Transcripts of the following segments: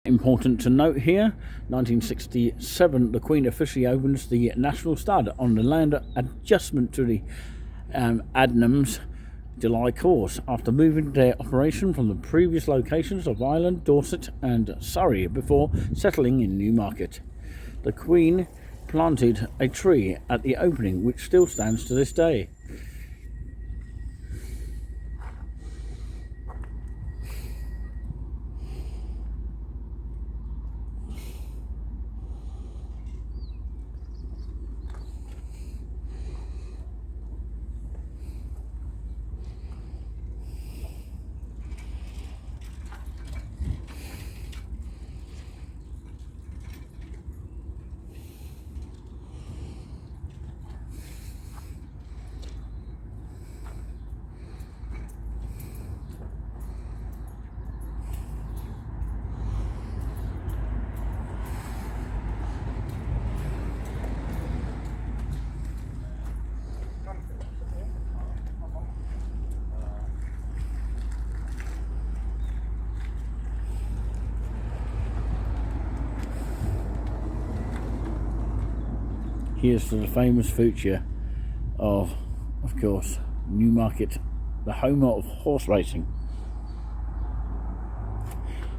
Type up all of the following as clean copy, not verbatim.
Important to note here, 1967, the Queen officially opens the National Stud on the land adjustment to the Adnams July course after moving their operation from the previous locations of Ireland, Dorset and Surrey before settling in Newmarket. The Queen planted a tree at the opening which still stands to this day. Here's to the famous future of course, Newmarket, the home of horse racing.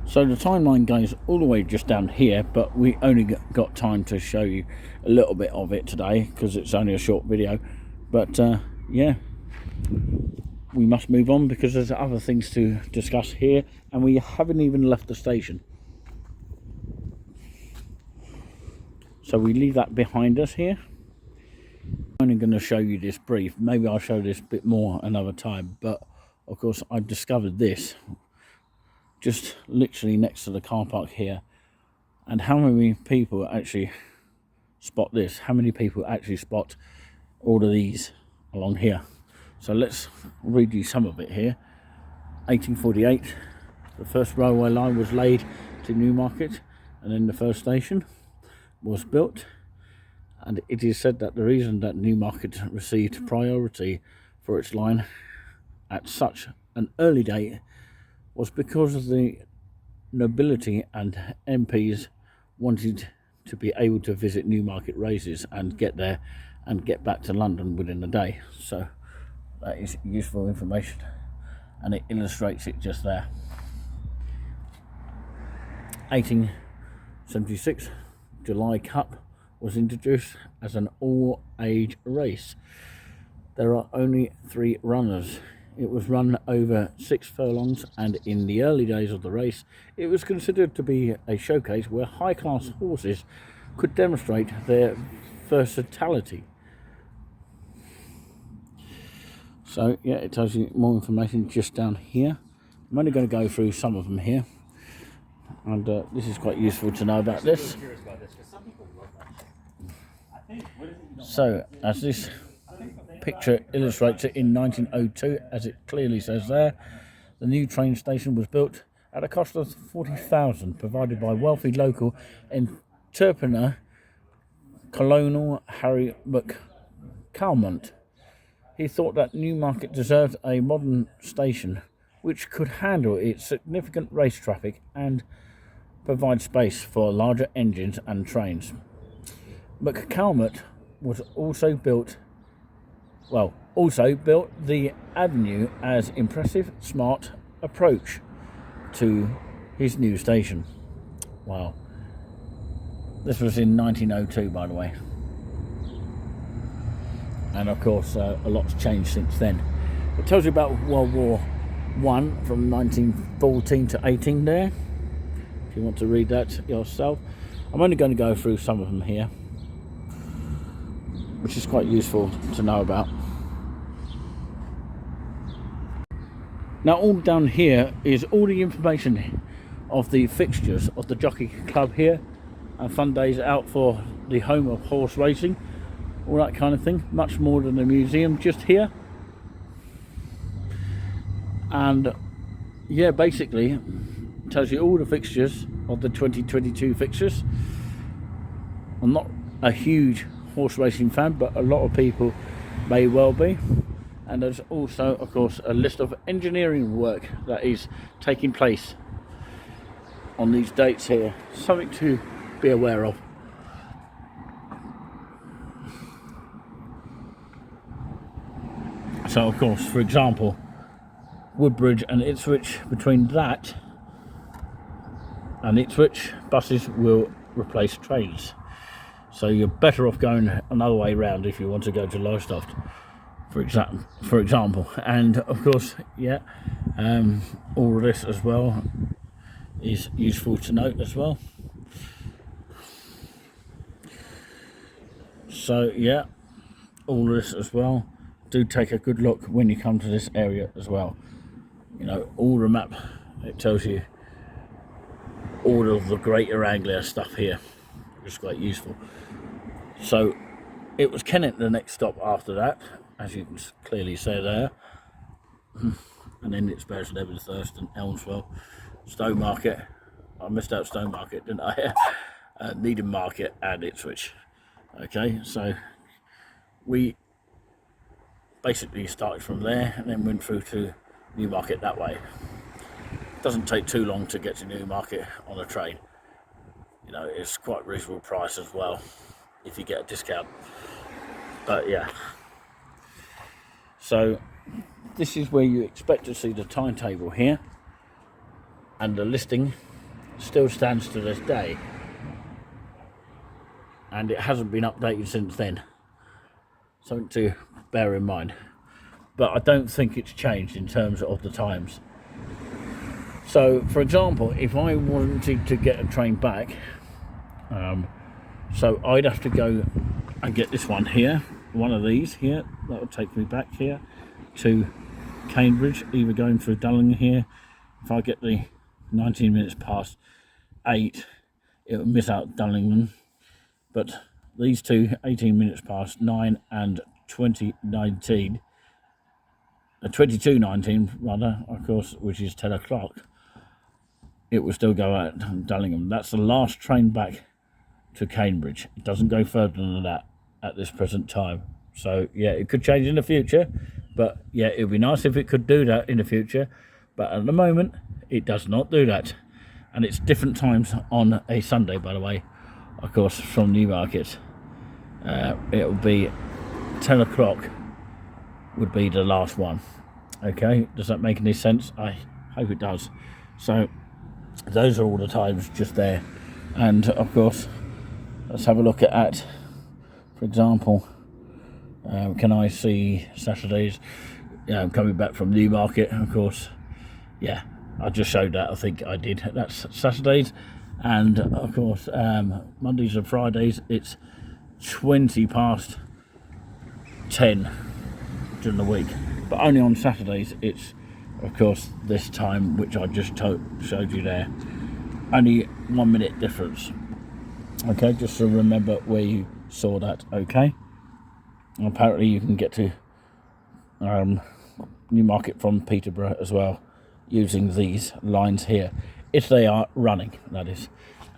So the timeline goes all the way just down here, but we only got time to show you a little bit of it today because it's only a short video. But yeah, we must move on because there's other things to discuss here, and we haven't even left the station. So we leave that behind us here. I'm only going to show you this brief. Maybe I'll show this a bit more another time. But of course, I discovered this just literally next to the car park here. And how many people actually spot this? How many people actually spot all of these along here? So let's read you some of it here. 1848, the first railway line was laid to Newmarket, and then the first station was built. And it is said that the reason that Newmarket received priority for its line at such an early date was because of the nobility and MPs wanted to be able to visit Newmarket races and get there and get back to London within a day. So that is useful information, and it illustrates it just there. 1876, July Cup was introduced as an all-age race. There are only 3 runners. It was run over 6 furlongs, and in the early days of the race, it was considered to be a showcase where high-class horses could demonstrate their versatility. So yeah, it tells you more information just down here. I'm only going to go through some of them here, and this is quite useful to know about this. So, as this picture illustrates it, in 1902, as it clearly says there, the new train station was built at a cost of $40,000, provided by wealthy local entrepreneur Colonel Harry McCalmont. He thought that Newmarket deserved a modern station which could handle its significant race traffic and provide space for larger engines and trains. McCalmont was also built the avenue as impressive, smart approach to his new station. Wow. This was in 1902, by the way. And of course, a lot's changed since then. It tells you about World War I from 1914 to 18 there, if you want to read that yourself. I'm only going to go through some of them here, which is quite useful to know about. Now, all down here is all the information of the fixtures of the Jockey Club here, and fun days out for the home of horse racing, all that kind of thing. Much more than a museum just here. And yeah, basically it tells you all the fixtures of the 2022 fixtures. I'm not a huge horse racing fan, but a lot of people may well be. And there's also, of course, a list of engineering work that is taking place on these dates here. Something to be aware of. So of course, for example, Woodbridge and Ipswich, between that and Ipswich, buses will replace trains. So you're better off going another way round if you want to go to Lowestoft, for example. And of course, yeah, all of this as well is useful to note as well. So yeah, all of this as well. Do take a good look when you come to this area as well. You know, all the map, it tells you all of the Greater Anglia stuff here. It's quite useful. So it was Kennet the next stop after that, as you can clearly see there. And then it's Bury St Edmunds, Thurston, Elmswell, Newmarket. I missed out Newmarket, didn't I? Needham Market and Ipswich. Okay, so we basically started from there and then went through to Newmarket that way. Doesn't take too long to get to Newmarket on a train. You know, it's quite reasonable price as well if you get a discount. But yeah, so this is where you expect to see the timetable here, and the listing still stands to this day, and it hasn't been updated since then. Something to bear in mind, but I don't think it's changed in terms of the times. So for example, if I wanted to get a train back, so I'd have to go and get this one here, one of these here, that would take me back here to Cambridge, either going through Dullingham here. If I get the 19 minutes past 8, it will miss out Dullingham, but these two, 18 minutes past 9 and 22:19 rather, of course, which is 10 o'clock, it will still go out Dullingham. That's the last train back to Cambridge. It doesn't go further than that at this present time. So yeah, it could change in the future, but yeah, it would be nice if it could do that in the future, but at the moment it does not do that. And it's different times on a Sunday, by the way, of course, from Newmarket. It will be 10 o'clock would be the last one. Okay, does that make any sense? I hope it does. So those are all the times just there. And of course, let's have a look at, for example, can I see Saturdays? Yeah, I'm coming back from Newmarket, of course. Yeah, I just showed that, I think I did. That's Saturdays. And of course, Mondays and Fridays, it's 20 past 10 during the week. But only on Saturdays, it's, of course, this time, which I just showed you there. Only 1 minute difference. Okay, just to remember where you saw that, okay? And apparently you can get to Newmarket from Peterborough as well, using these lines here, if they are running, that is.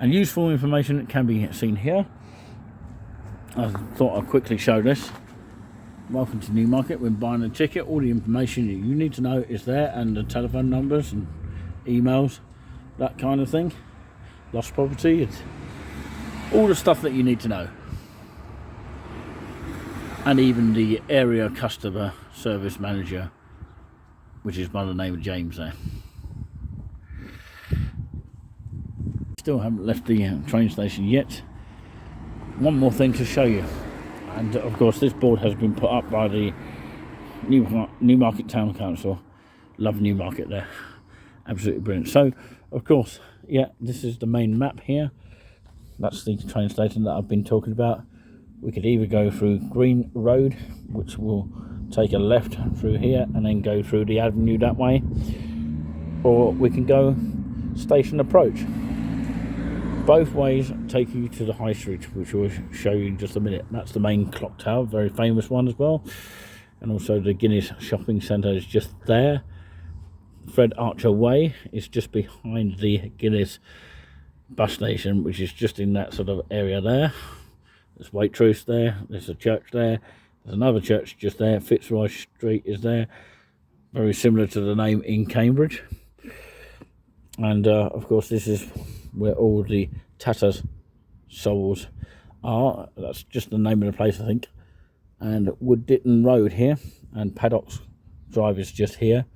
And useful information can be seen here. I thought I'd quickly show this. Welcome to Newmarket. When buying a ticket, all the information that you need to know is there, and the telephone numbers and emails, that kind of thing. Lost property, it's all the stuff that you need to know. And even the area customer service manager, which is by the name of James there. Still haven't left the train station yet. One more thing to show you, and of course this board has been put up by the Newmarket Town Council. Love Newmarket there, absolutely brilliant. So of course, yeah, this is the main map here. That's the train station that I've been talking about. We could either go through Green Road, which will take a left through here and then go through the avenue that way, or we can go station approach. Both ways take you to the High Street, which we'll show you in just a minute. That's the main clock tower, very famous one as well. And also the Guinness Shopping Centre is just there. Fred Archer Way is just behind the Guinness bus station, which is just in that sort of area there. There's Waitrose there, there's a church there, there's another church just there. Fitzroy Street is there, very similar to the name in Cambridge. And of course this is where all the Tattersall's are. That's just the name of the place, I think. And Wood Ditton Road here, and Paddock's Drive is just here.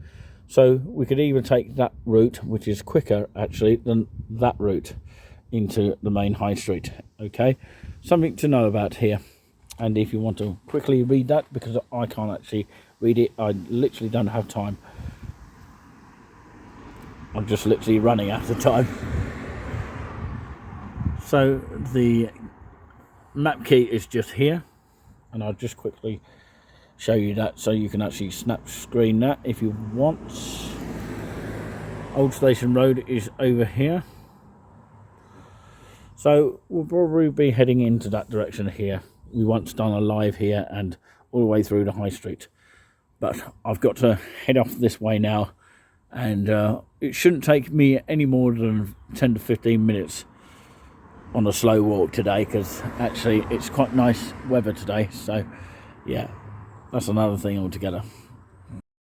So we could either take that route, which is quicker actually than that route, into the main high street. Okay, something to know about here. And if you want to quickly read that, because I can't actually read it, I literally don't have time. I'm just literally running out of time. So the map key is just here, and I'll just quickly show you that so you can actually snap screen that if you want. Old Station Road is over here, so we'll probably be heading into that direction here. We once done a live here and all the way through the high street, but I've got to head off this way now, and it shouldn't take me any more than 10 to 15 minutes on a slow walk today, because actually it's quite nice weather today. So yeah, that's another thing altogether.